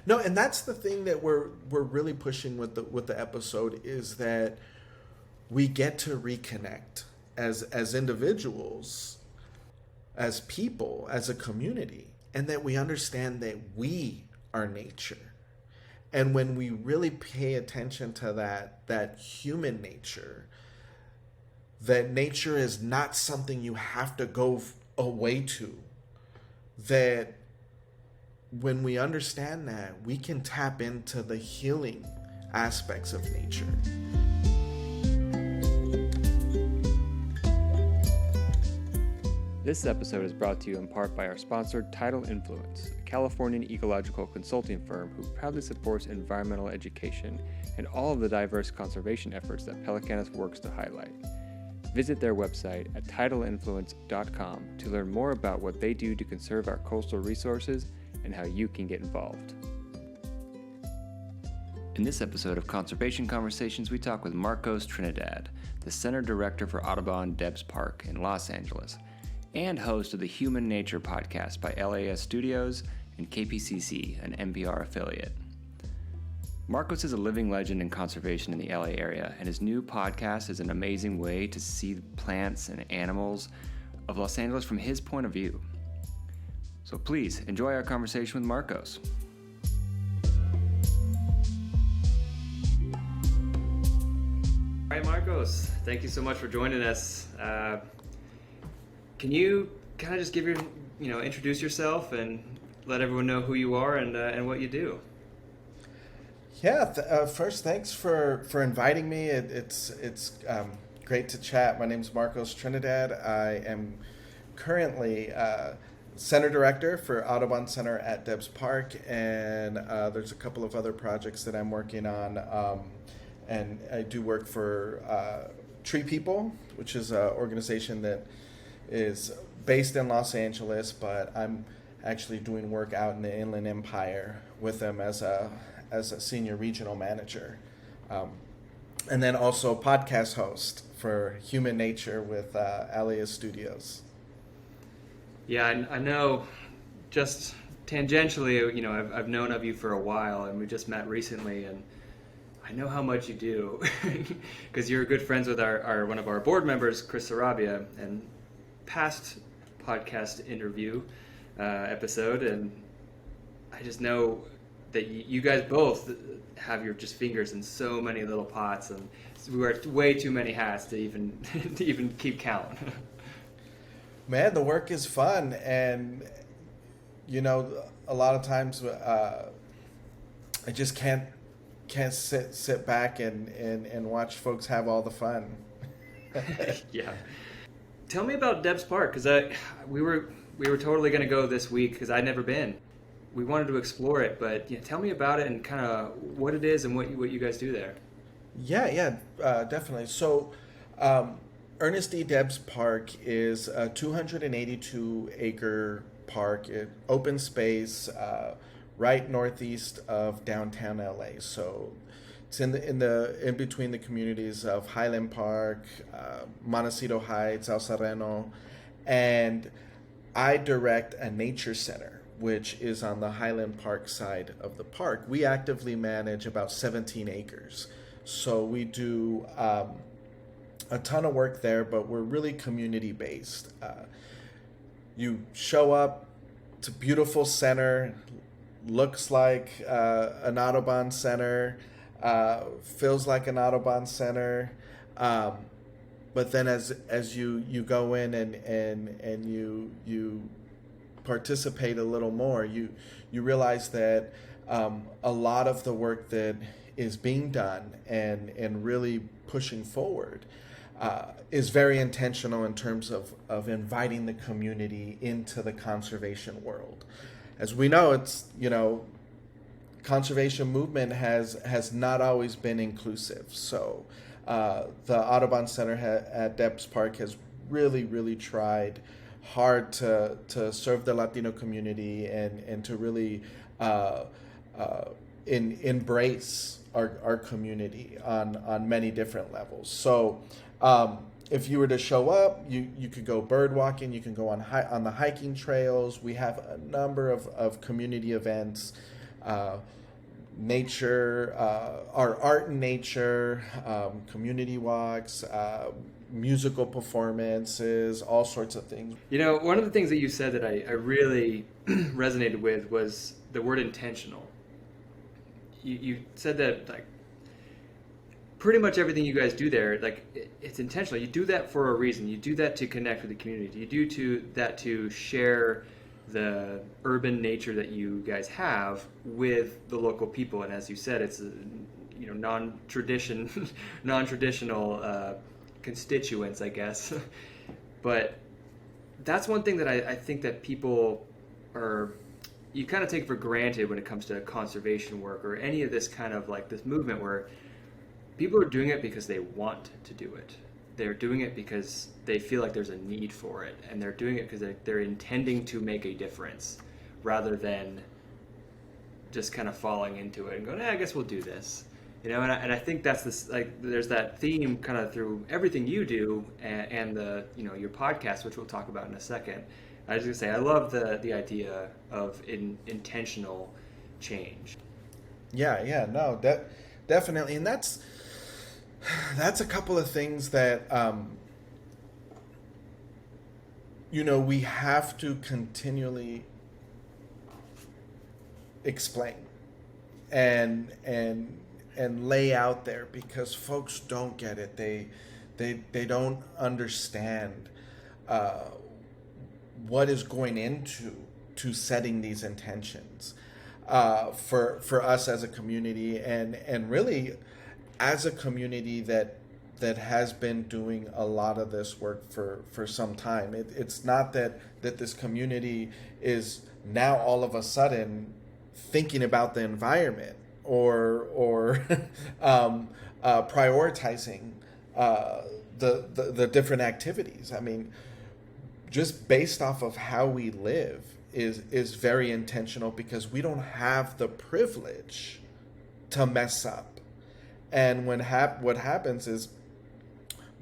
No, and that's the thing that we're really pushing with the episode is that we get to reconnect as individuals, as people, as a community, and that we understand that we are nature. And when we really pay attention to that human nature, that nature is not something you have to go away to, that when we understand that, we can tap into the healing aspects of nature. This episode is brought to you in part by our sponsor, Tidal Influence, a Californian ecological consulting firm who proudly supports environmental education and all of the diverse conservation efforts that Pelecanus works to highlight. Visit their website at tidal.influence.com to learn more about what they do to conserve our coastal resources and how you can get involved. In this episode of Conservation Conversations, we talk with Marcos Trinidad, the Center Director for Audubon Debs Park in Los Angeles, and host of the Human Nature podcast by LAS Studios and KPCC, an NPR affiliate. Marcos is a living legend in conservation in the LA area, and his new podcast is an amazing way to see the plants and animals of Los Angeles from his point of view. So please enjoy our conversation with Marcos. All right, Marcos, thank you so much for joining us. Can you kind of just give introduce yourself and let everyone know who you are and what you do? Yeah, first, thanks for inviting me. It's great to chat. My name is Marcos Trinidad. I am currently Center Director for Audubon Center at Debs Park, and there's a couple of other projects that I'm working on. And I do work for Tree People, which is an organization that is based in Los Angeles, but I'm actually doing work out in the Inland Empire with them as a senior regional manager. And then also podcast host for Human Nature with LAS Studios. Yeah, I know just tangentially, I've known of you for a while, and we just met recently, and I know how much you do because you're good friends with our one of our board members, Chris Sarabia, and past podcast interview episode, and I just know that you guys both have your just fingers in so many little pots, and we wear way too many hats to even to even keep count. Man, the work is fun, and a lot of times I just can't sit back and watch folks have all the fun. Yeah. Tell me about Debs Park, because we were totally going to go this week because I'd never been. We wanted to explore it, but tell me about it and kind of what it is and what you guys do there. Yeah, definitely. So, Ernest E. Debs Park is a 282-acre park, open space, right northeast of downtown LA. So, it's in between the communities of Highland Park, Montecito Heights, El Sereno, and I direct a nature center, which is on the Highland Park side of the park. We actively manage about 17 acres. So we do a ton of work there, but we're really community-based. You show up, it's a beautiful center, looks like an Audubon center, feels like an Audubon center. But then as you go in and you participate a little more, you realize that a lot of the work that is being done and really pushing forward is very intentional in terms of inviting the community into the conservation world. As we know, conservation movement has not always been inclusive. So the Audubon Center at Debs Park has really tried hard to serve the Latino community and to really embrace our community on many different levels. So if you were to show up, you could go bird walking, you can go on the hiking trails. We have a number of community events uh, nature, our art in nature, community walks, musical performances, all sorts of things. One of the things that you said that I really resonated with was the word intentional. You said that, like, pretty much everything you guys do there, like, it's intentional. You do that for a reason. You do that to connect with the community. You do that to share the urban nature that you guys have with the local people. And as you said, it's non-traditional constituents, I guess. But that's one thing that I think that people you kind of take for granted when it comes to conservation work or any of this kind of like this movement where people are doing it because they want to do it. They're doing it because they feel like there's a need for it, and they're doing it because they're intending to make a difference rather than just kind of falling into it and going, I guess we'll do this. And I think that's this, like, there's that theme kind of through everything you do and the, your podcast, which we'll talk about in a second. I was going to say, I love the idea of intentional change. Yeah, no, definitely. And that's a couple of things that, we have to continually explain and lay out there, because folks don't get it. They don't understand what is going into setting these intentions for us as a community, and really as a community that has been doing a lot of this work for some time. It's not that this community is now all of a sudden thinking about the environment or prioritizing the different activities. I mean, just based off of how we live is very intentional, because we don't have the privilege to mess up. And what happens is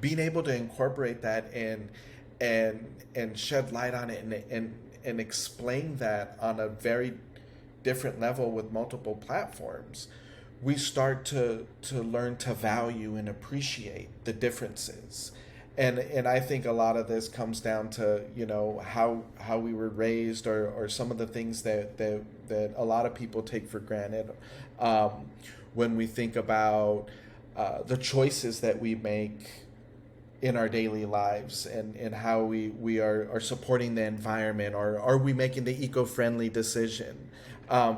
being able to incorporate that and shed light on it and explain that on a very different level with multiple platforms, we start to learn to value and appreciate the differences. And I think a lot of this comes down to, how we were raised, or some of the things that a lot of people take for granted when we think about the choices that we make in our daily lives, and how we are supporting the environment, or are we making the eco-friendly decision?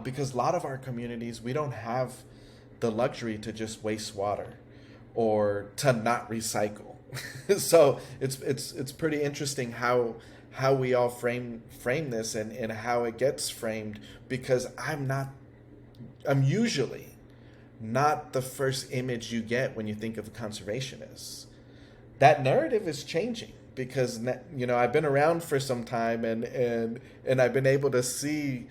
Because a lot of our communities, we don't have the luxury to just waste water or to not recycle. So it's pretty interesting how we all frame this and how it gets framed, because I'm usually not the first image you get when you think of conservationists. That narrative is changing, because I've been around for some time, and I've been able to see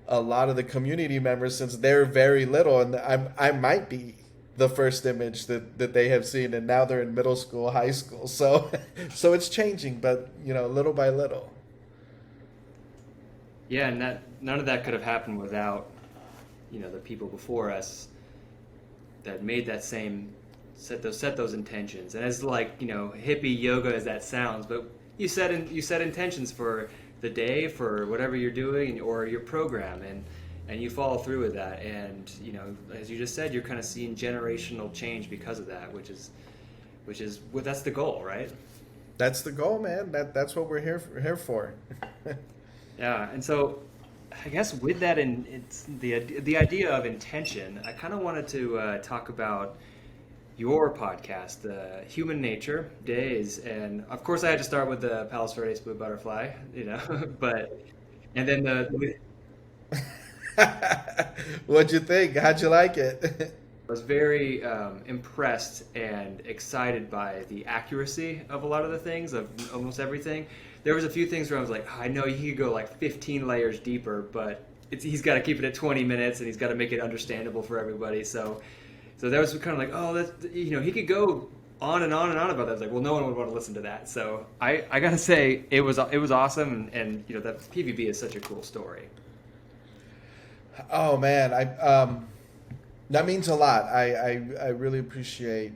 a lot of the community members since they're very little, and I might be the first image that they have seen, and now they're in middle school, high school. So it's changing, but little by little. Yeah, and none of that could have happened without the people before us that made that set those intentions. And as hippie yoga as that sounds, but you set intentions for the day, for whatever you're doing or your program, and you follow through with that. And as you just said, you're kind of seeing generational change because of that, which is that's the goal, right? That's the goal, man. That's what we're here for. Yeah, and so I guess with that, and it's the idea of intention, I kind of wanted to talk about your podcast, Human Nature Days, and of course I had to start with the Palos Verdes Blue Butterfly, but and then What'd you think? How'd you like it? I was very impressed and excited by the accuracy of a lot of the things, of almost everything. There was a few things where I was like, I know he could go like 15 layers deeper, but he's got to keep it at 20 minutes, and he's got to make it understandable for everybody. So that was kind of like, oh, that's, he could go on and on and on about that. I was like, well, no one would want to listen to that. So I got to say, it was awesome, and that PVB is such a cool story. Oh man, I that means a lot. I really appreciate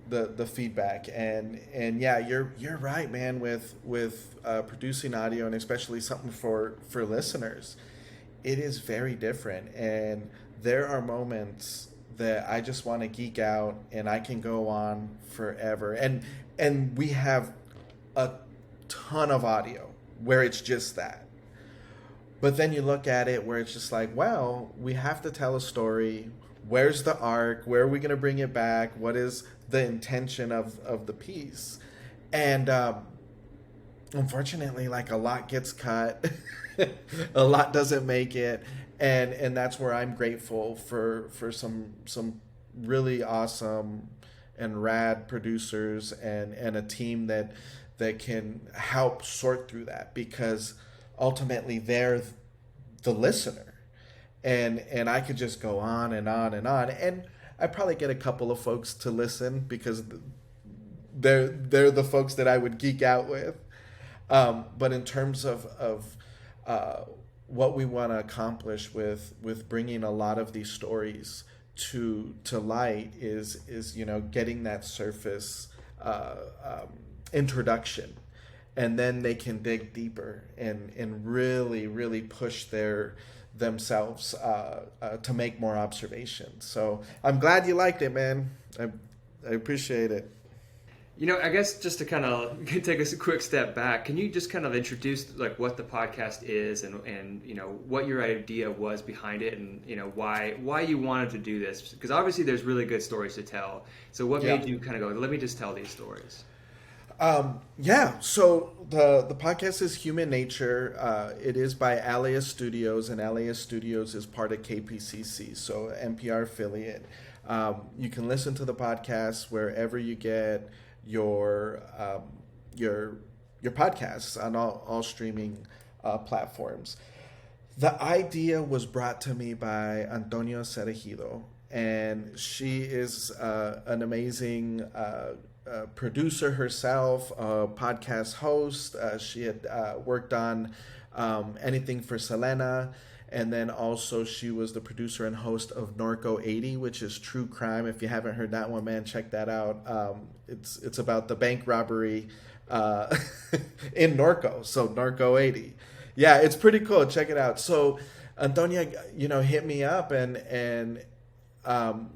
the feedback, and yeah, you're right, man. With producing audio, and especially something for listeners, it is very different. And there are moments that I just want to geek out, and I can go on forever. And we have a ton of audio where it's just that. But then you look at it where it's just like, well, we have to tell a story. Where's the arc? Where are we going to bring it back? What is the intention of the piece? And unfortunately, like a lot gets cut, a lot doesn't make it, and that's where I'm grateful for some really awesome and rad producers and a team that can help sort through that, because ultimately they're the listener, and I could just go on and on and on, and I probably get a couple of folks to listen because they're the folks that I would geek out with. But in terms of uh, what we want to accomplish with bringing a lot of these stories to light is getting that surface introduction, and then they can dig deeper and really push themselves to make more observations. So I'm glad you liked it, man. I appreciate it. I guess just to kind of take us a quick step back, can you just kind of introduce like what the podcast is and what your idea was behind it, and why you wanted to do this? Because obviously there's really good stories to tell. So what Yeah. made you kind of go, let me just tell these stories? Yeah, so the podcast is Human Nature. It is by Alias Studios, and Alias Studios is part of KPCC, so NPR affiliate. You can listen to the podcast wherever you get your um, your your podcasts on all streaming platforms. The idea was brought to me by Antonio Cerejido, and she is an amazing producer herself, a podcast host. She had worked on anything for Selena, and then also she was the producer and host of Norco 80, which is true crime. If you haven't heard that one, man, check that out. It's about the bank robbery uh, in Norco, so Norco 80. Yeah, it's pretty cool. Check it out. So Antonia, hit me up and um,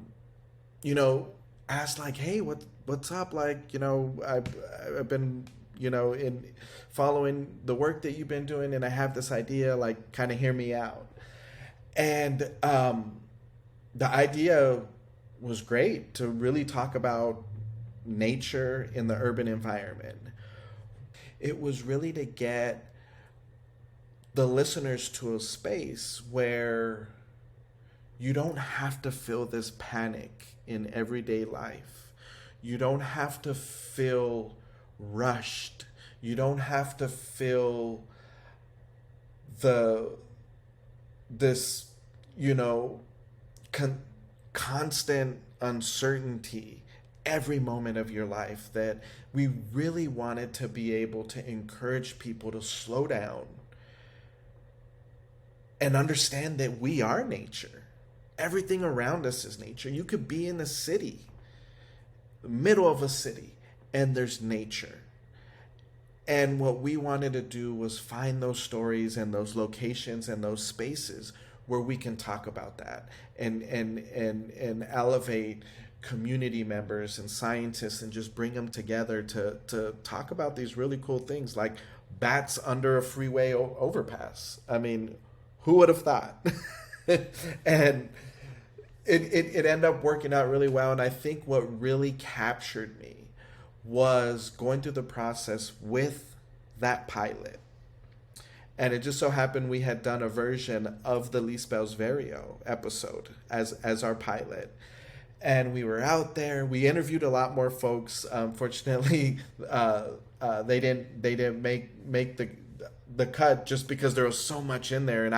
you know, asked like, "Hey, what's up?" Like, I've been, in following the work that you've been doing, and I have this idea. Like, kind of hear me out. And the idea was great to really talk about nature in the urban environment. It was really to get the listeners to a space where you don't have to feel this panic in everyday life. You don't have to feel rushed. You don't have to feel the this you know con- constant uncertainty every moment of your life. That we really wanted to be able to encourage people to slow down and understand that we are nature. Everything around us is nature. You could be in the city, the middle of a city, and there's nature. And what we wanted to do was find those stories and those locations and those spaces where we can talk about that and elevate community members and scientists and just bring them together to talk about these really cool things like bats under a freeway overpass. I mean, who would have thought? And it ended up working out really well. And I think what really captured me was going through the process with that pilot. And it just so happened we had done a version of the Lisbel's Vario episode as our pilot. And we were out there. We interviewed a lot more folks. Unfortunately, they didn't make the cut just because there was so much in there. And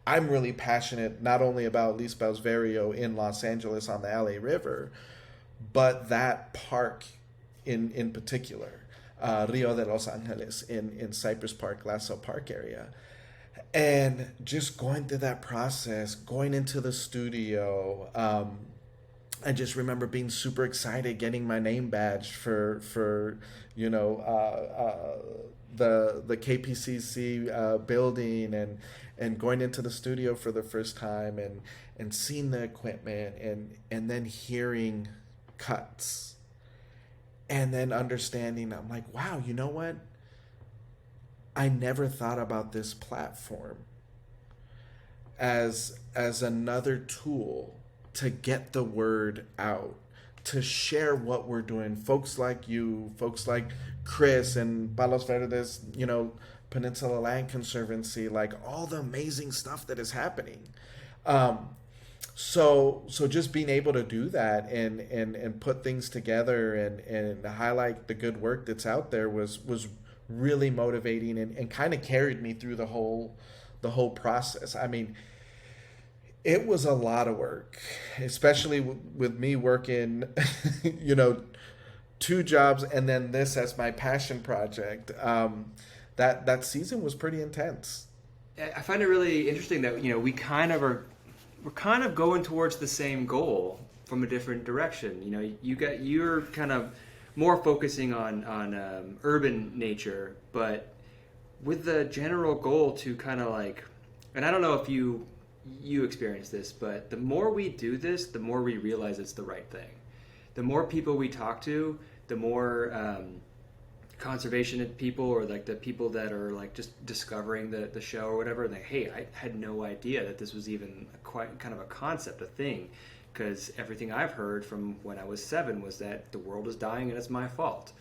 I'm really passionate not only about Lisbel's Vario in Los Angeles on the LA River, but that park in particular, Rio de Los Angeles in Cypress Park, Lasso Park area. And just going through that process, going into the studio, I just remember being super excited, getting my name badge for you know the KPCC building, and going into the studio for the first time, and seeing the equipment, and then hearing cuts, and then understanding. I'm like, wow, you know what? I never thought about this platform as another tool to get the word out, to share what we're doing. Folks like you, folks like Chris and Palos Verdes, Peninsula Land Conservancy, like all the amazing stuff that is happening. So just being able to do that, and put things together, and highlight the good work that's out there was really motivating, and kind of carried me through the whole process. I mean, it was a lot of work, especially with me working, two jobs and then this as my passion project. That season was pretty intense. I find it really interesting that we're kind of going towards the same goal from a different direction. You're kind of more focusing on urban nature, but with the general goal to kind of like, and I don't know if you experience this, but the more we do this, the more we realize it's the right thing. The more people we talk to, the more conservation people, or like the people that are like just discovering the show or whatever, like, hey, I had no idea that this was even quite kind of a concept, a thing, because everything I've heard from when I was 7 was that the world is dying and it's my fault,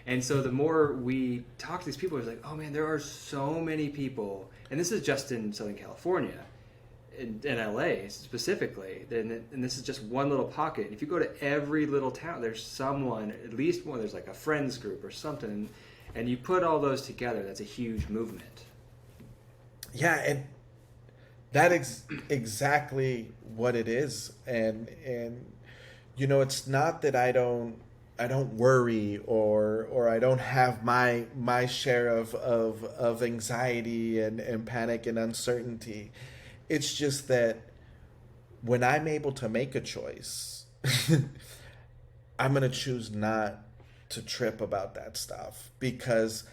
And so the more we talk to these people, it's like, oh man, there are so many people, and this is just in Southern California, in LA specifically, and this is just one little pocket. If you go to every little town, there's someone, at least one, there's like a friends group or something, and you put all those together, that's a huge movement. Yeah, and that is exactly what it is. And it's not that I don't worry, or I don't have my share of anxiety and panic and uncertainty. It's just that when I'm able to make a choice, I'm going to choose not to trip about that stuff, because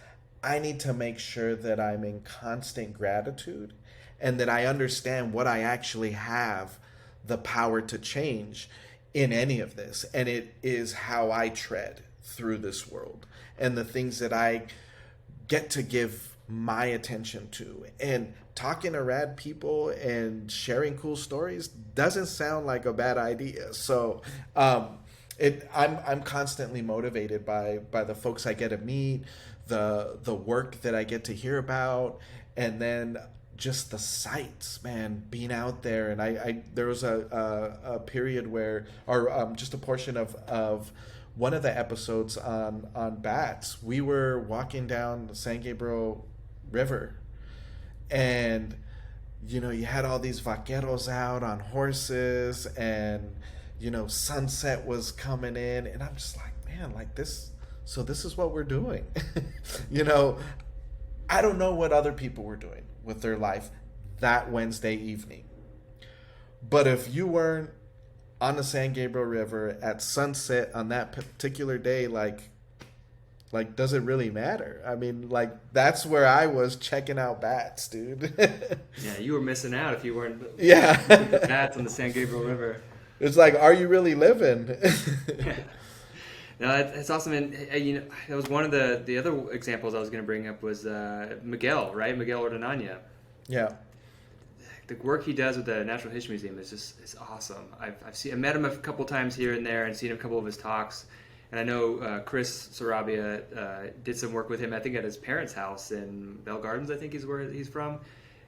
I need to make sure that I'm in constant gratitude, and that I understand what I actually have the power to change in any of this. And it is how I tread through this world, and the things that I get to give my attention to. And talking to rad people and sharing cool stories doesn't sound like a bad idea. So I'm constantly motivated by the folks I get to meet, the work that I get to hear about, and then just the sights, man, being out there. And I there was a period where, or just a portion of one of the episodes on bats. We were walking down the San Gabriel River, and you had all these vaqueros out on horses, and sunset was coming in, and I'm just like, man, like this. So this is what we're doing. I don't know what other people were doing with their life that Wednesday evening, but if you weren't on the San Gabriel River at sunset on that particular day, like does it really matter? I mean, like, that's where I was checking out bats, dude. Yeah, you were missing out if you weren't yeah the bats on the San Gabriel River. It's like, are you really living? Yeah. No, that's awesome. And that was one of the other examples I was going to bring up was Miguel, right? Miguel Ordenana. Yeah. The work he does with the Natural History Museum is awesome. I met him a couple times here and there, and seen a couple of his talks. And I know Chris Sarabia did some work with him, I think, at his parents' house in Bell Gardens, I think is where he's from.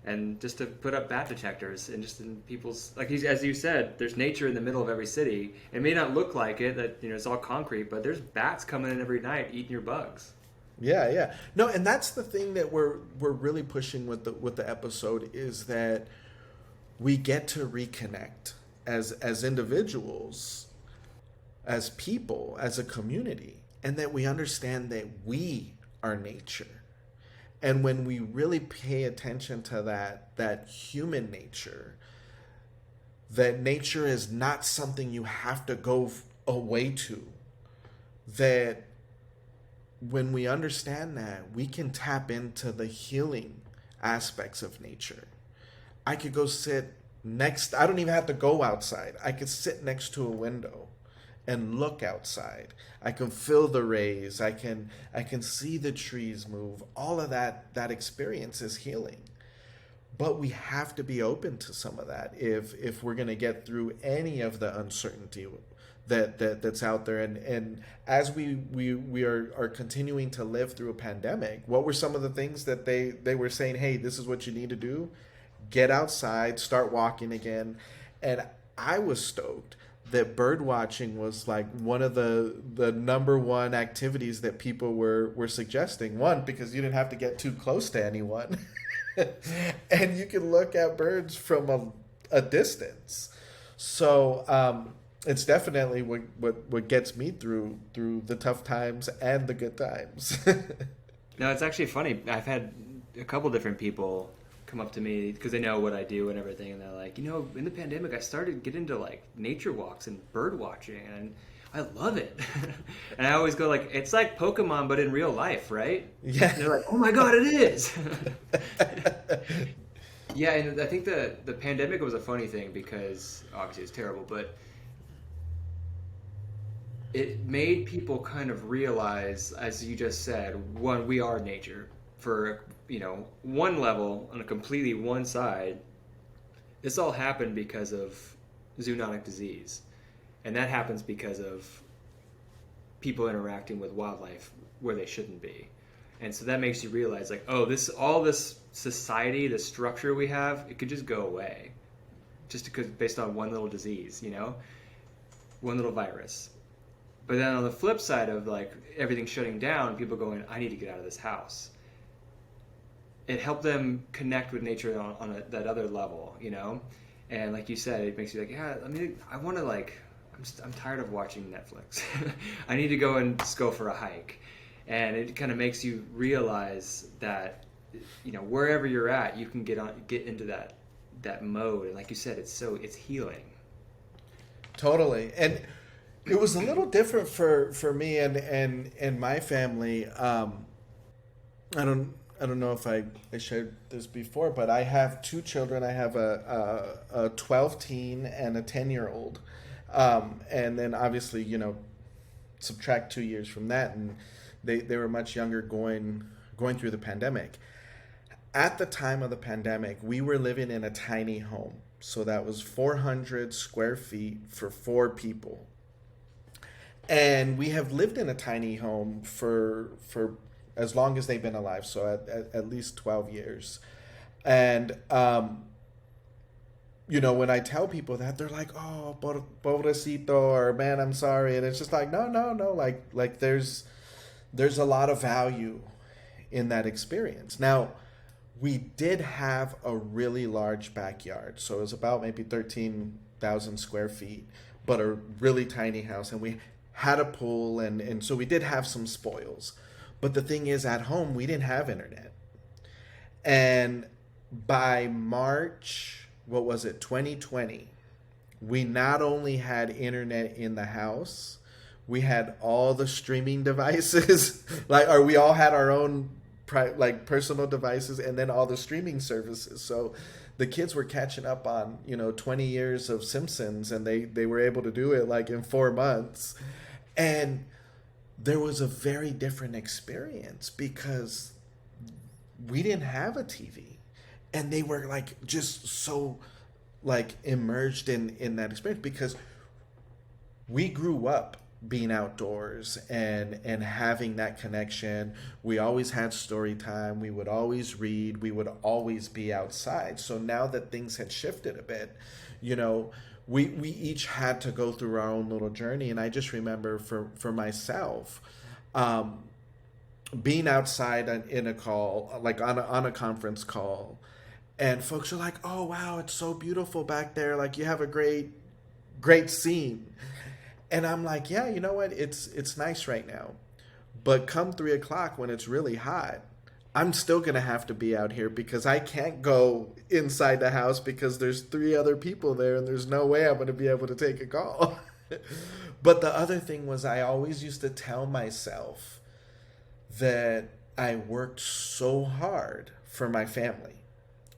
And just to put up bat detectors, and just in people's, like, as you said, there's nature in the middle of every city. It may not look like it, that it's all concrete, but there's bats coming in every night eating your bugs. Yeah. No, and that's the thing that we're really pushing with the episode, is that we get to reconnect as individuals, as people, as a community, and that we understand that we are nature, And when we really pay attention to that human nature, that nature is not something you have to go away to, that when we understand that, we can tap into the healing aspects of nature. I could go sit next, I don't even have to go outside. I could sit next to a window and look outside. I can feel the rays. I can see the trees move. All of that experience is healing. But we have to be open to some of that if we're going to get through any of the uncertainty that's out there. And as we are continuing to live through a pandemic, what were some of the things that they were saying, hey, this is what you need to do? Get outside, start walking again. And I was stoked that bird watching was like one of the number one activities that people were suggesting. One, because you didn't have to get too close to anyone. And you can look at birds from a distance. So it's definitely what gets me through the tough times and the good times. No, it's actually funny. I've had a couple different people come up to me because they know what I do and everything, and they're like, in the pandemic, I started getting into like nature walks and bird watching, and I love it. And I always go like, it's like Pokemon, but in real life, right? Yeah. And they're like, oh my God, it is. Yeah, and I think the pandemic was a funny thing because obviously it's terrible, but it made people kind of realize, as you just said, one, we are nature. For one level, on a completely one side, this all happened because of zoonotic disease. And that happens because of people interacting with wildlife where they shouldn't be. And so that makes you realize, like, oh, all this society, this structure we have, it could just go away. Just because based on one little disease, one little virus. But then on the flip side of like everything shutting down, people going, I need to get out of this house. It helped them connect with nature on that other level, And like you said, it makes you like, yeah, I want to I'm tired of watching Netflix. I need to go and just go for a hike. And it kind of makes you realize that, wherever you're at, you can get into that mode. And like you said, it's healing. Totally. And it was a little different for me and my family. I don't know if I shared this before, but I have two children. I have a 12-teen and a 10-year-old. And then obviously, subtract 2 years from that, and they were much younger going through the pandemic. At the time of the pandemic, we were living in a tiny home. So that was 400 square feet for 4 people. And we have lived in a tiny home for as long as they've been alive, so at least 12 years. And, when I tell people that, they're like, oh, pobrecito, or man, I'm sorry. And it's just like, no, like there's a lot of value in that experience. Now, we did have a really large backyard. So it was about maybe 13,000 square feet, but a really tiny house. And we had a pool, and so we did have some spoils. But the thing is, at home, we didn't have internet. And by March, 2020, we not only had internet in the house, we had all the streaming devices, we all had our own personal devices, and then all the streaming services. So the kids were catching up on, 20 years of Simpsons, and they were able to do it in 4 months. And there was a very different experience because we didn't have a TV, and they were just so immersed in that experience because we grew up being outdoors and having that connection. We always had story time. We would always read. We would always be outside. So now that things had shifted a bit, we each had to go through our own little journey. And I just remember for myself, being outside in a call, on a conference call, and folks are like, oh, wow, it's so beautiful back there. You have a great scene. And I'm like, yeah, you know what? It's nice right now. But come 3 o'clock when it's really hot, I'm still going to have to be out here because I can't go inside the house because there's three other people there and there's no way I'm going to be able to take a call. But the other thing was, I always used to tell myself that I worked so hard for my family.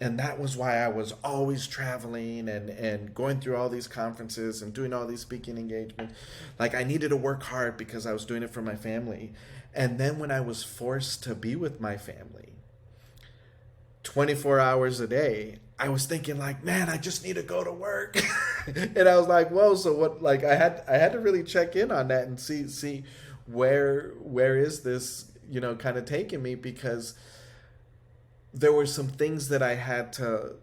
And that was why I was always traveling and going through all these conferences and doing all these speaking engagements. Like, I needed to work hard because I was doing it for my family. And then when I was forced to be with my family 24 hours a day, I was thinking like, man, I just need to go to work. And I was like, whoa, so what? Like, I had to really check in on that and see where is this, kind of taking me, because there were some things that I had to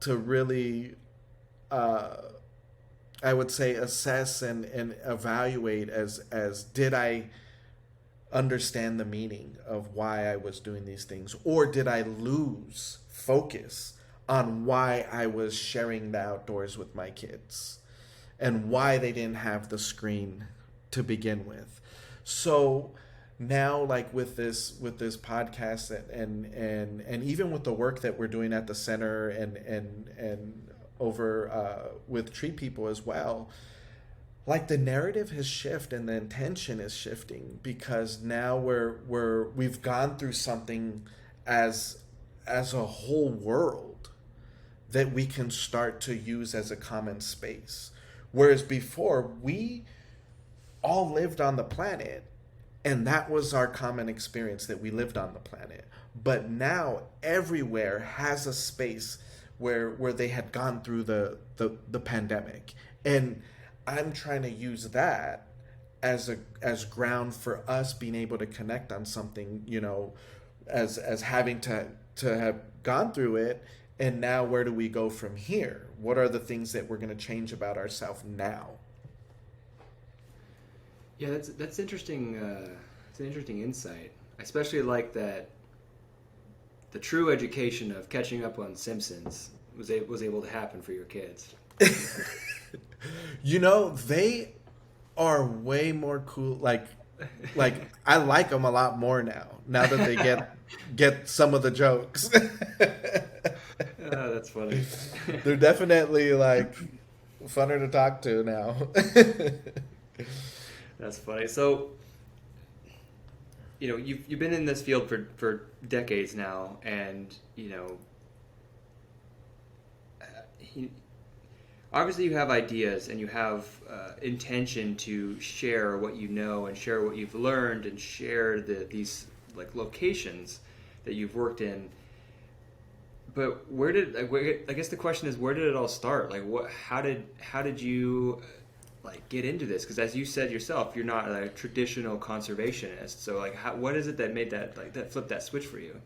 really, I would say, assess and evaluate as did I understand the meaning of why I was doing these things, or did I lose focus on why I was sharing the outdoors with my kids and why they didn't have the screen to begin with. So now, like, with this podcast and even with the work that we're doing at the center and over with Tree People as well, like, the narrative has shifted and the intention is shifting, because now we've gone through something as a whole world that we can start to use as a common space. Whereas before, we all lived on the planet, and that was our common experience, that we lived on the planet. But now everywhere has a space where they had gone through the pandemic. And I'm trying to use that as ground for us being able to connect on something, as having to have gone through it. And now, where do we go from here? What are the things that we're going to change about ourselves now? Yeah, that's interesting. It's an interesting insight. I especially like that the true education of catching up on Simpsons was able to happen for your kids. They are way more cool. Like I like them a lot more now that they get some of the jokes. That's funny. They're definitely like funner to talk to now. That's funny. So, you've been in this field for decades now, and obviously you have ideas and you have intention to share what you know and share what you've learned and share these like locations that you've worked in. But I guess the question is, where did it all start? Like, how did you like get into this? Because as you said yourself, you're not a traditional conservationist. So like, what is it that made that flip that switch for you?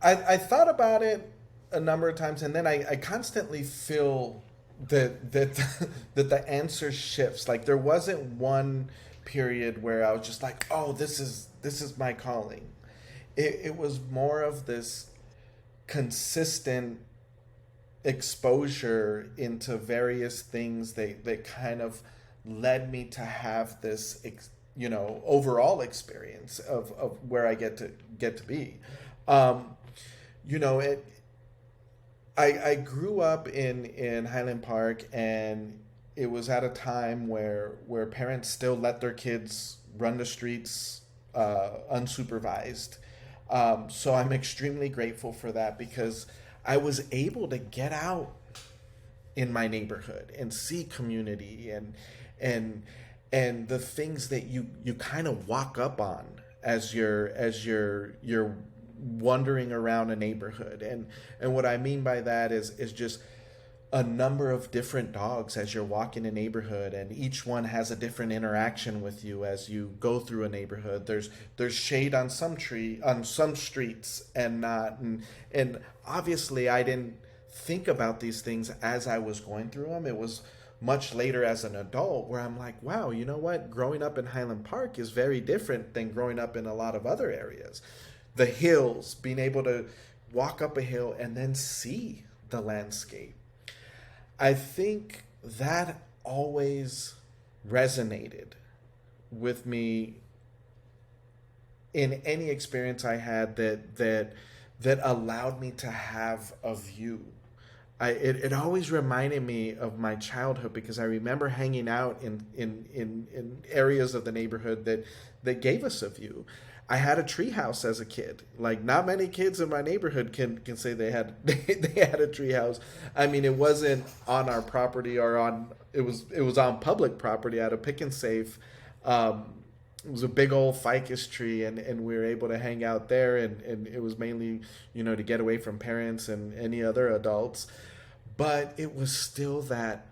I thought about it a number of times, and then I constantly feel that the answer shifts. Like, there wasn't one period where I was just like, oh, this is my calling. It was more of this consistent exposure into various things that kind of led me to have this overall experience of where I get to be. I grew up in Highland Park, and it was at a time where parents still let their kids run the streets unsupervised. So I'm extremely grateful for that, because I was able to get out in my neighborhood and see community and the things that you kind of walk up on as you're wandering around a neighborhood. And what I mean by that is just a number of different dogs as you're walking a neighborhood, and each one has a different interaction with you as you go through a neighborhood. There's shade on some streets and not, and obviously I didn't think about these things as I was going through them. It was much later as an adult where I'm like, wow, you know what? Growing up in Highland Park is very different than growing up in a lot of other areas. The hills, being able to walk up a hill and then see the landscape. I think that always resonated with me in any experience I had that allowed me to have a view. It always reminded me of my childhood because I remember hanging out in areas of the neighborhood that gave us a view. I had a treehouse as a kid. Like not many kids in my neighborhood can say they had a treehouse. I mean, it wasn't on our property or on it was on public property at a pick and safe. Um, it was a big old ficus tree, and we were able to hang out there, and it was mainly to get away from parents and any other adults, but it was still that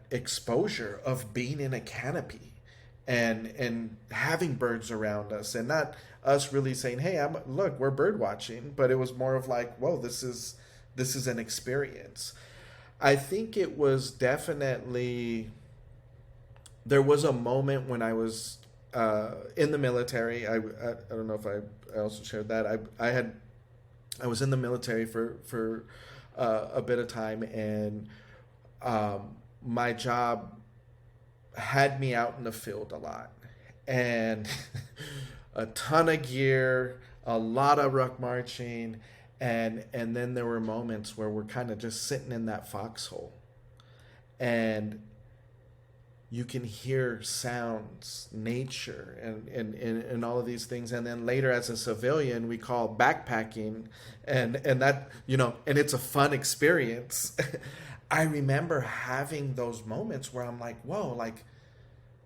exposure of being in a canopy and having birds around us, and not us really saying, hey, look, we're bird watching, but it was more of like, whoa, this is an experience. I think it was definitely, there was a moment when I was in the military. I don't know if I also shared that. I was in the military for a bit of time, and my job had me out in the field a lot, and a ton of gear, a lot of ruck marching, and then there were moments where we're kind of just sitting in that foxhole, and you can hear sounds, nature, and all of these things. And then later as a civilian, we call backpacking, and that, and it's a fun experience. I remember having those moments where I'm like, whoa, like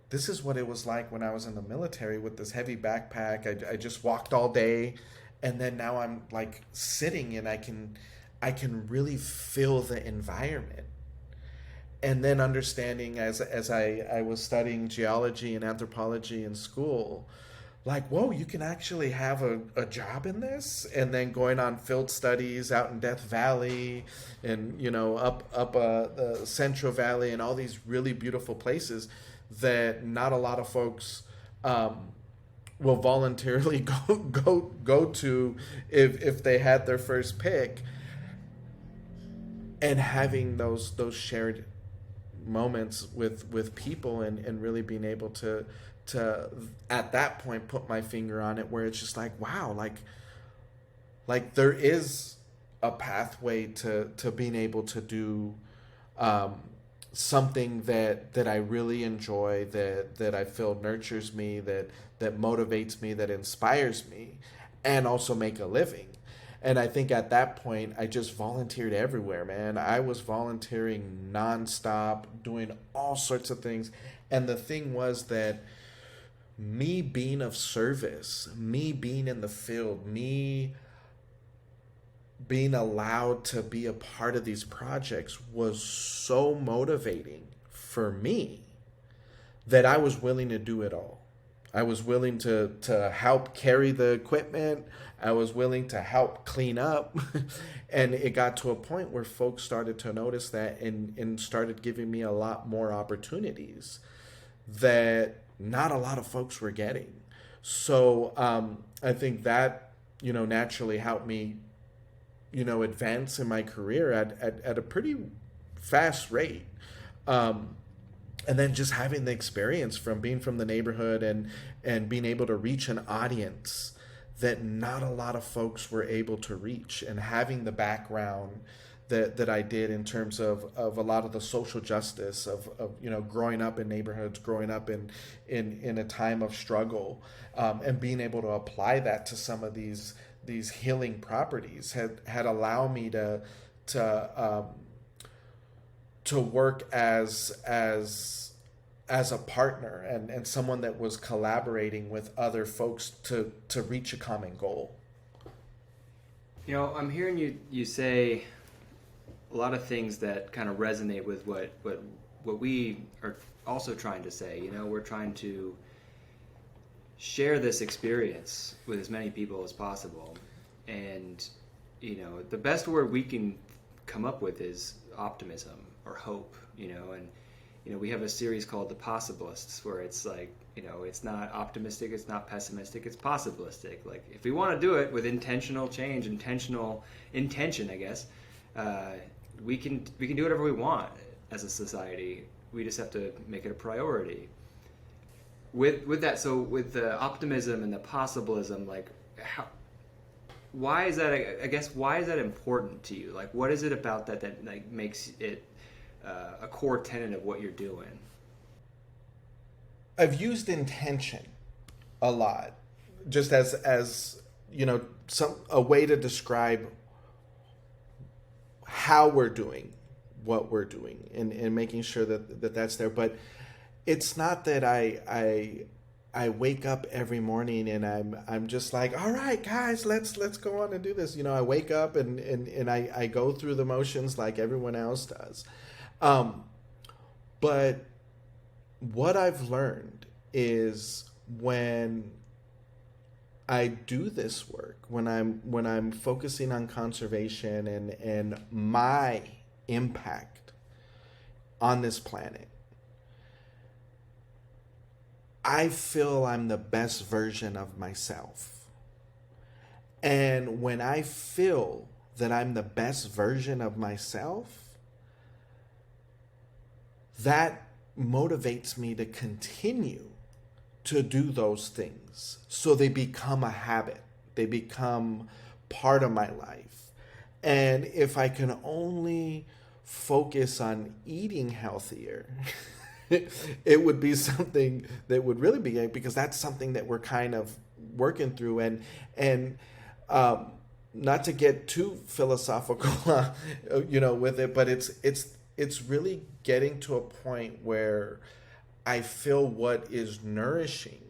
this is what it was like when I was in the military with this heavy backpack. I just walked all day, and then now I'm like sitting, and I can really feel the environment. And then understanding as I was studying geology and anthropology in school, like, whoa, you can actually have a job in this. And then going on field studies out in Death Valley, and up the Central Valley, and all these really beautiful places that not a lot of folks will voluntarily go to if they had their first pick. And having those shared moments with people, and really being able to at that point put my finger on it, where it's just like, wow, like there is a pathway to being able to do something that I really enjoy, that I feel nurtures me, that motivates me, that inspires me, and also make a living. And I think at that point, I just volunteered everywhere, man. I was volunteering nonstop, doing all sorts of things. And the thing was that me being of service, me being in the field, me being allowed to be a part of these projects was so motivating for me that I was willing to do it all. I was willing to help carry the equipment. I was willing to help clean up. And it got to a point where folks started to notice that, and started giving me a lot more opportunities that not a lot of folks were getting. So I think that, naturally helped me, advance in my career at a pretty fast rate. And then just having the experience from being from the neighborhood, and being able to reach an audience that not a lot of folks were able to reach, and having the background that I did in terms of a lot of the social justice of growing up in neighborhoods, growing up in a time of struggle, and being able to apply that to some of these healing properties had allowed me to work as a partner, and someone that was collaborating with other folks to reach a common goal. I'm hearing you say a lot of things that kind of resonate with what we are also trying to say. We're trying to share this experience with as many people as possible, and the best word we can come up with is optimism or hope. And we have a series called The Possibilists, where it's like, it's not optimistic, it's not pessimistic, it's possibilistic. Like, if we want to do it with intentional change, intentional intention, I guess, we can do whatever we want as a society. We just have to make it a priority. with that, so with the optimism and the possibilism, like how, why is that? I guess why is that important to you? Like, what is it about that like makes it a core tenet of what you're doing? I've used intention a lot, just as some a way to describe how we're doing what we're doing, and making sure that's there. But it's not that I wake up every morning and I'm just like, all right, guys, let's go on and do this. I wake up and I go through the motions like everyone else does. But what I've learned is when I do this work, when I'm focusing on conservation and my impact on this planet, I feel I'm the best version of myself. And when I feel that I'm the best version of myself, that motivates me to continue to do those things. So they become a habit. They become part of my life. And if I can only focus on eating healthier, it would be something that would really be, because that's something that we're kind of working through. And not to get too philosophical, with it, but it's really getting to a point where I feel what is nourishing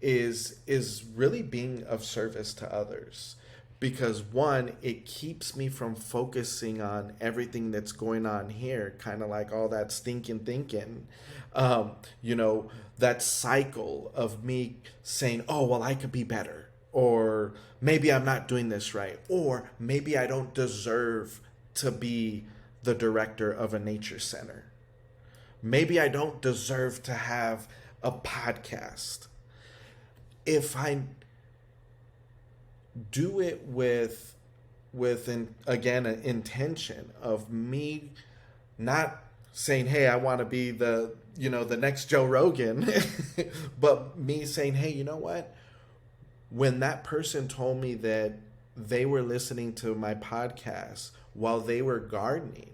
is really being of service to others. Because one, it keeps me from focusing on everything that's going on here, kind of like all that stinking thinking, that cycle of me saying, oh, well, I could be better, or maybe I'm not doing this right, or maybe I don't deserve to be the director of a nature center. Maybe I don't deserve to have a podcast. If I do it with again, an intention of me not saying, hey, I want to be the next Joe Rogan, but me saying, hey, you know what? When that person told me that they were listening to my podcast while they were gardening,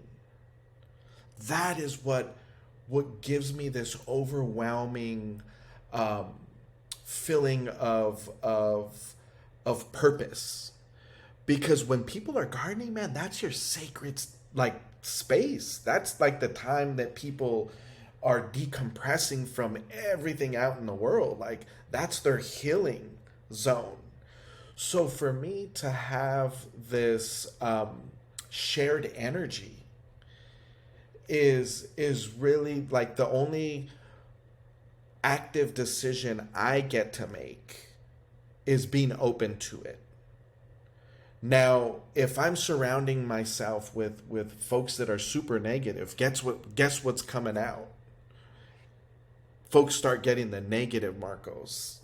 that is what gives me this overwhelming feeling of purpose. Because when people are gardening, man, that's your sacred like space. That's like the time that people are decompressing from everything out in the world. Like that's their healing zone. So for me to have this shared energy is really like the only active decision I get to make is being open to it. Now, if I'm surrounding myself with folks that are super negative, guess what's coming out? Folks start getting the negative Marcos.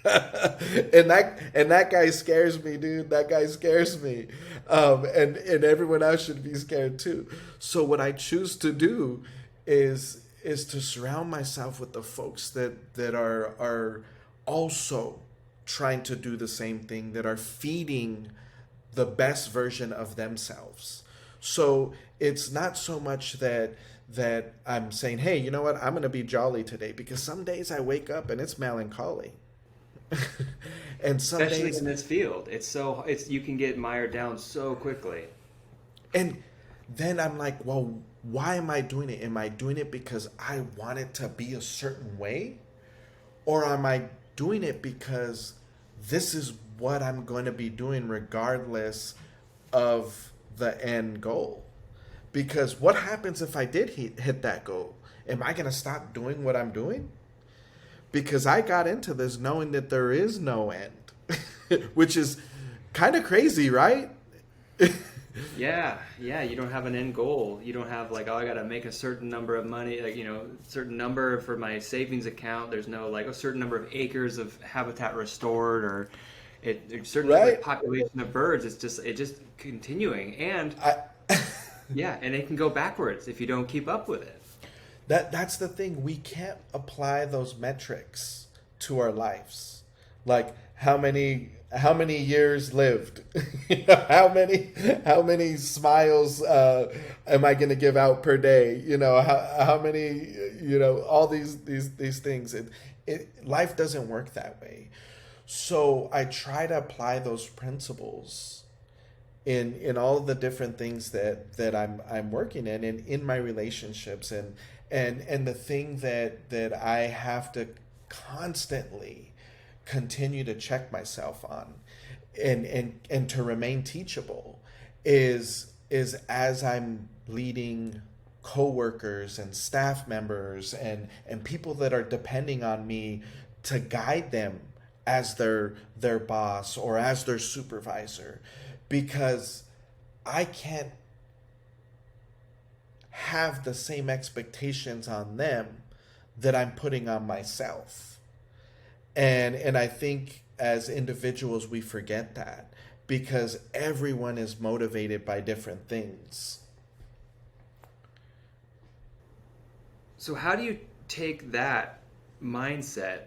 and that guy scares me, dude. That guy scares me. And everyone else should be scared too. So what I choose to do is to surround myself with the folks that are also trying to do the same thing, that are feeding the best version of themselves. So it's not so much that I'm saying, hey, you know what, I'm going to be jolly today, because some days I wake up and it's melancholy. And some Especially days in this field, it's you can get mired down so quickly. And then I'm like, well, why am I doing it? Am I doing it because I want it to be a certain way? Or am I doing it because this is what I'm going to be doing regardless of the end goal? Because what happens if I did hit that goal? Am I going to stop doing what I'm doing? Because I got into this knowing that there is no end, which is kind of crazy, right? Yeah, you don't have an end goal. You don't have like, oh, I got to make a certain number of money, like, certain number for my savings account. There's no like a certain number of acres of habitat restored, or a certain Right. population of birds. It's just continuing, and I, yeah, and it can go backwards if you don't keep up with it. That's the thing. We can't apply those metrics to our lives. Like how many years lived? You know, how many smiles am I going to give out per day? You know, how many, all these things. Life doesn't work that way. So I try to apply those principles in all of the different things that I'm working in and in my relationships, and the thing that I have to constantly continue to check myself on, and to remain teachable, is as I'm leading coworkers and staff members and people that are depending on me to guide them as their boss or as their supervisor, because I can't have the same expectations on them that I'm putting on myself. And I think as individuals we forget that, because everyone is motivated by different things. So how do you take that mindset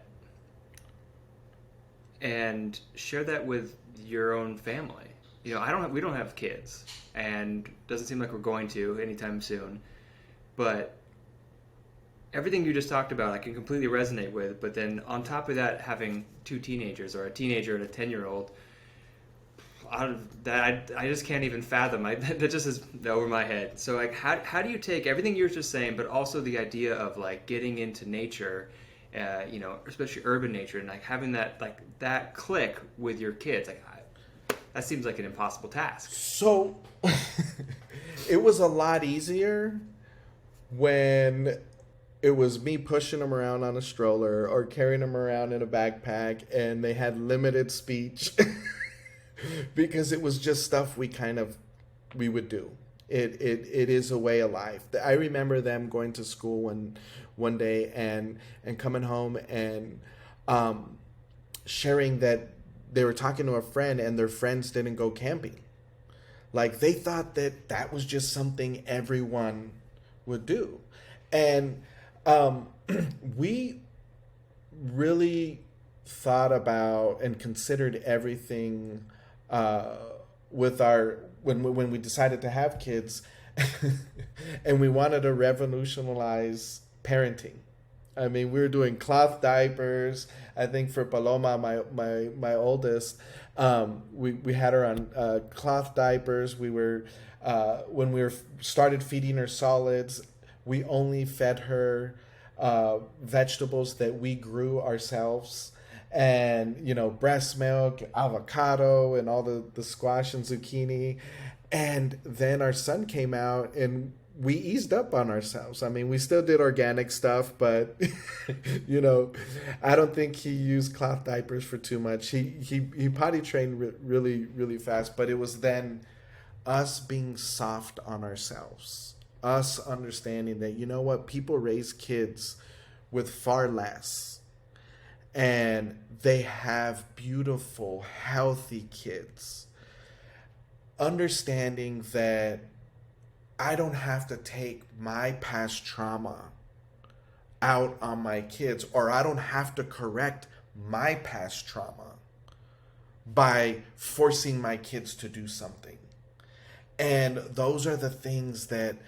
and share that with your own family? We don't have kids, and doesn't seem like we're going to anytime soon. But everything you just talked about, I can completely resonate with. But then on top of that, having two teenagers, or a teenager and a 10-year-old, I just can't even fathom. That just is over my head. So like, how do you take everything you were just saying, but also the idea of like getting into nature, especially urban nature, and like having that click with your kids? That seems like an impossible task. So it was a lot easier when it was me pushing them around on a stroller or carrying them around in a backpack and they had limited speech because it was just stuff we would do. It is a way of life. I remember them going to school one day and coming home and sharing that they were talking to a friend and their friends didn't go camping. Like they thought that was just something everyone would do. And we really thought about and considered everything with when we decided to have kids, and we wanted to revolutionize parenting. I mean, we were doing cloth diapers. I think for Paloma, my oldest, we had her on cloth diapers. We were when we started feeding her solids, we only fed her vegetables that we grew ourselves, and breast milk, avocado, and all the squash and zucchini. And then our son came out and we eased up on ourselves. I mean, we still did organic stuff, but I don't think he used cloth diapers for too much. He potty trained really, really fast, but it was then us being soft on ourselves, us understanding that, people raise kids with far less, and they have beautiful, healthy kids. Understanding that I don't have to take my past trauma out on my kids, or I don't have to correct my past trauma by forcing my kids to do something. And those are the things that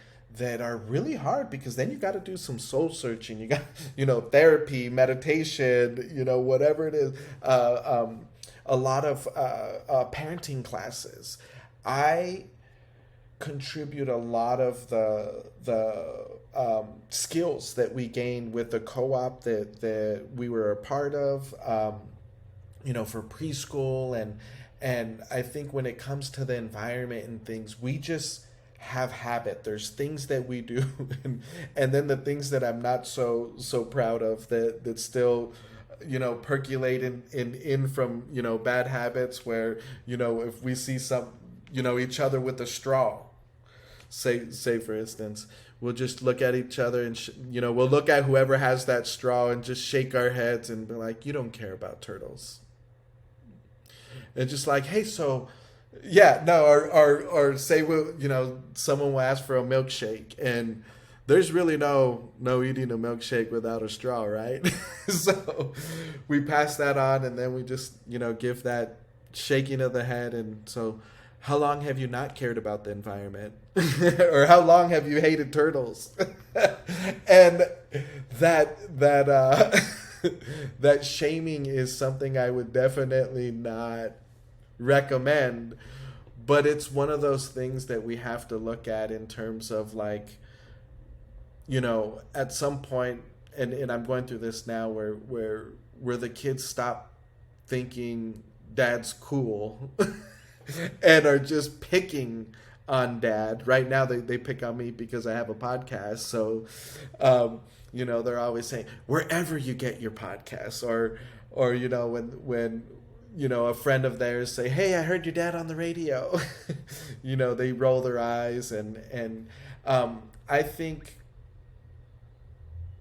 are really hard, because then you got to do some soul searching. You got, therapy, meditation, whatever it is, a lot of parenting classes. I contribute a lot of the skills that we gained with the co-op that we were a part of, for preschool, and I think when it comes to the environment and things, we just have habit. There's things that we do, and then the things that I'm not so proud of that still percolate in from bad habits, where if we see each other with a straw, say for instance, we'll just look at each other and we'll look at whoever has that straw and just shake our heads and be like, you don't care about turtles. And just like, hey, so yeah, no, or say, someone will ask for a milkshake, and there's really no eating a milkshake without a straw, right? So we pass that on, and then we just give that shaking of the head. And so, how long have you not cared about the environment, or how long have you hated turtles? And that that shaming is something I would definitely not recommend. But it's one of those things that we have to look at in terms of, like, at some point, and I'm going through this now, where the kids stop thinking dad's cool and are just picking on dad. Right now they pick on me because I have a podcast. So they're always saying, wherever you get your podcasts, or when a friend of theirs say, hey, I heard your dad on the radio. They roll their eyes, and I think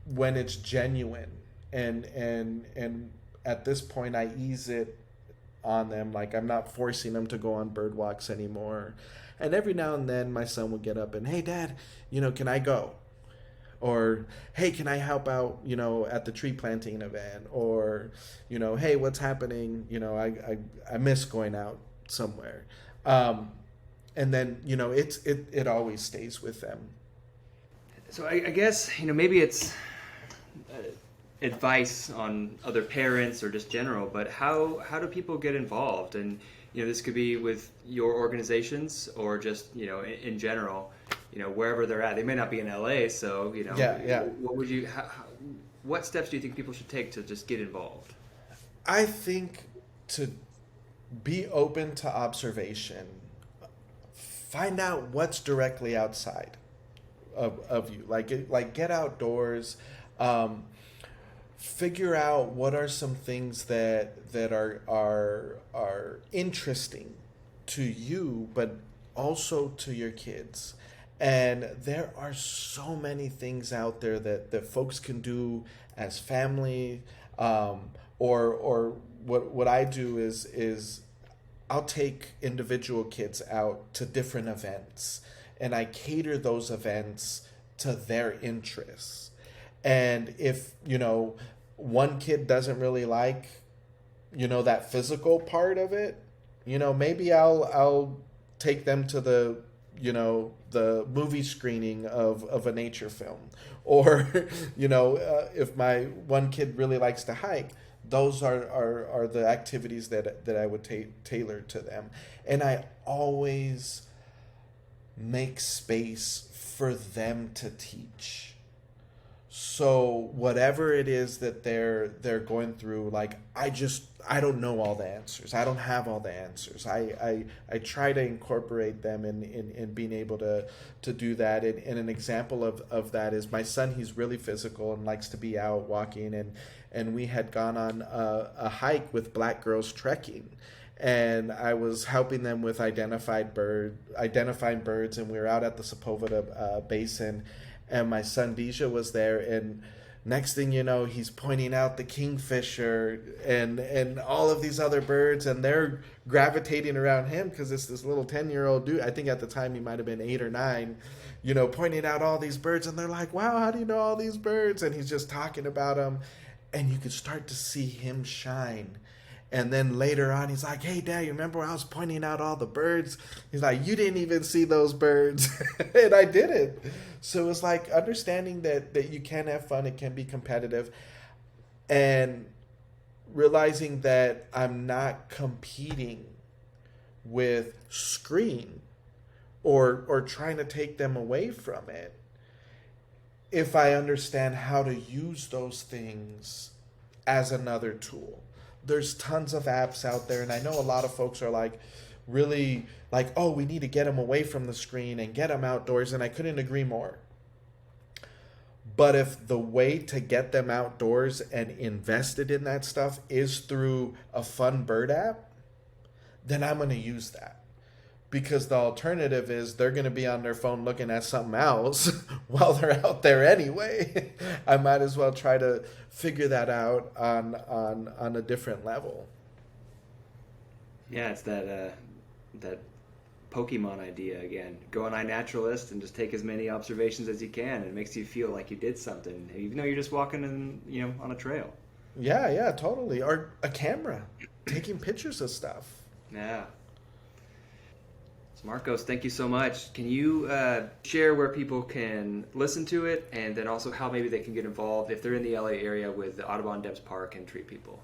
when it's genuine, and at this point I ease it on them. Like, I'm not forcing them to go on bird walks anymore. And every now and then my son would get up and, hey dad, can I go? Or, hey, can I help out, at the tree planting event? Or, hey, what's happening? I miss going out somewhere. And then, it always stays with them. So I guess, maybe it's advice on other parents or just general, but how do people get involved? And, this could be with your organizations or just, in general, wherever they're at. They may not be in LA, so, Yeah. What would you, what steps do you think people should take to just get involved? I think to be open to observation, find out what's directly outside of you. Like get outdoors, figure out what are some things that are interesting to you, but also to your kids. And there are so many things out there that folks can do as family, or what I do is I'll take individual kids out to different events, and I cater those events to their interests. And if one kid doesn't really like that physical part of it, maybe I'll take them to the movie screening of a nature film. Or if my one kid really likes to hike, those are the activities that I would tailor to them. And I always make space for them to teach. So whatever it is that they're going through, like, I don't know all the answers. I don't have all the answers. I try to incorporate them in being able to do that. And an example of that is my son. He's really physical and likes to be out walking, and we had gone on a hike with Black Girls Trekking. And I was helping them with identifying birds, and we were out at the Sepulveda Basin, and my son Deja was there, and next thing you know, he's pointing out the kingfisher and all of these other birds, and they're gravitating around him because it's this little 10-year-old dude. I think at the time he might have been 8 or 9, pointing out all these birds, and they're like, wow, how do you know all these birds? And he's just talking about them, and you could start to see him shine. And then later on, he's like, hey, Dad, you remember when I was pointing out all the birds? He's like, you didn't even see those birds. And I didn't. So it's like understanding that you can have fun. It can be competitive. And realizing that I'm not competing with screen or trying to take them away from it. If I understand how to use those things as another tool. There's tons of apps out there, and I know a lot of folks are like really like, oh, we need to get them away from the screen and get them outdoors, and I couldn't agree more. But if the way to get them outdoors and invested in that stuff is through a fun bird app, then I'm going to use that. Because the alternative is they're going to be on their phone looking at something else while they're out there anyway. I might as well try to figure that out on a different level. Yeah, it's that Pokemon idea again. Go on iNaturalist and just take as many observations as you can. It makes you feel like you did something, even though you're just walking on a trail. Yeah, totally. Or a camera, taking pictures of stuff. Yeah. So Marcos, thank you so much. Can you share where people can listen to it, and then also how maybe they can get involved if they're in the LA area with the Audubon Debs Park and treat people?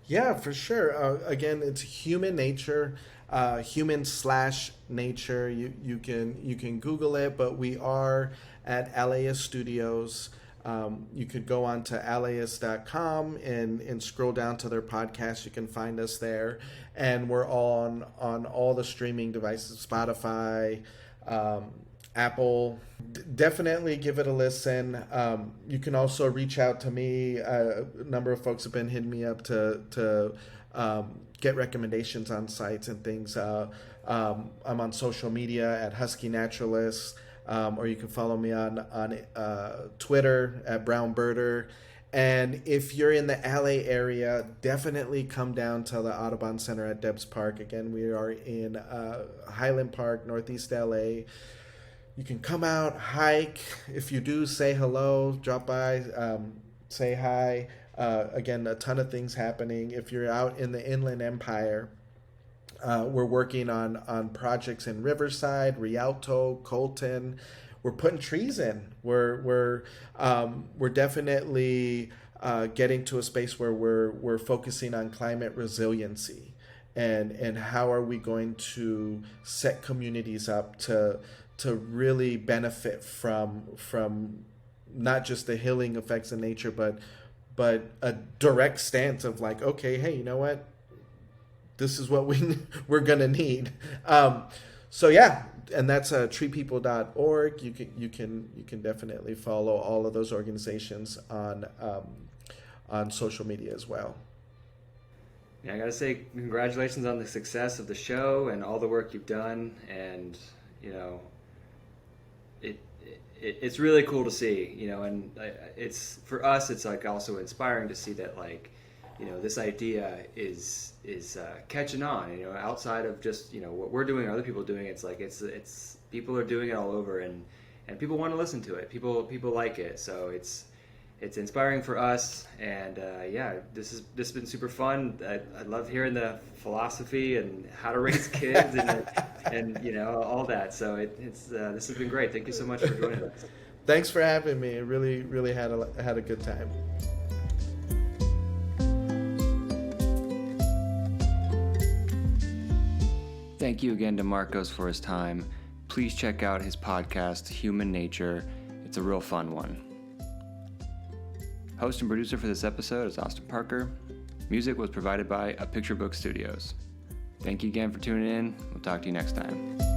Yeah, for sure. Again, it's human nature, human/nature. You can Google it, but we are at LAist Studios. You could go on to laist.com and scroll down to their podcast. You can find us there, and we're on all the streaming devices, Spotify, Apple. Definitely give it a listen. You can also reach out to me. A number of folks have been hitting me up to get recommendations on sites and things. I'm on social media at Husky Naturalist, or you can follow me on Twitter at Brown Birder. And if you're in the LA area, definitely come down to the Audubon Center at Debs Park. Again, we are in Highland Park, Northeast LA. You can come out, hike. If you do, say hello, drop by, say hi. Again, a ton of things happening. If you're out in the Inland Empire, we're working on projects in Riverside, Rialto, Colton. We're putting trees in. We're definitely getting to a space where we're focusing on climate resiliency, and how are we going to set communities up to really benefit from not just the healing effects of nature, but a direct stance of like, okay, hey, you know what? This is what we're gonna need. So yeah, and that's treepeople.org. You can definitely follow all of those organizations on social media as well. Yeah, I gotta say congratulations on the success of the show and all the work you've done, and it's really cool to see, and it's for us, it's like also inspiring to see that this idea is catching on, outside of just what we're doing, other people doing. It's like it's people are doing it all over, and people want to listen to it. People like it, so it's inspiring for us. And this has been super fun. I love hearing the philosophy and how to raise kids and all that. So this has been great. Thank you so much for joining us. Thanks for having me. I really had a good time. Thank you again to Marcos for his time. Please check out his podcast, Human Nature. It's a real fun one. Host and producer for this episode is Austin Parker. Music was provided by A Picture Book Studios. Thank you again for tuning in. We'll talk to you next time.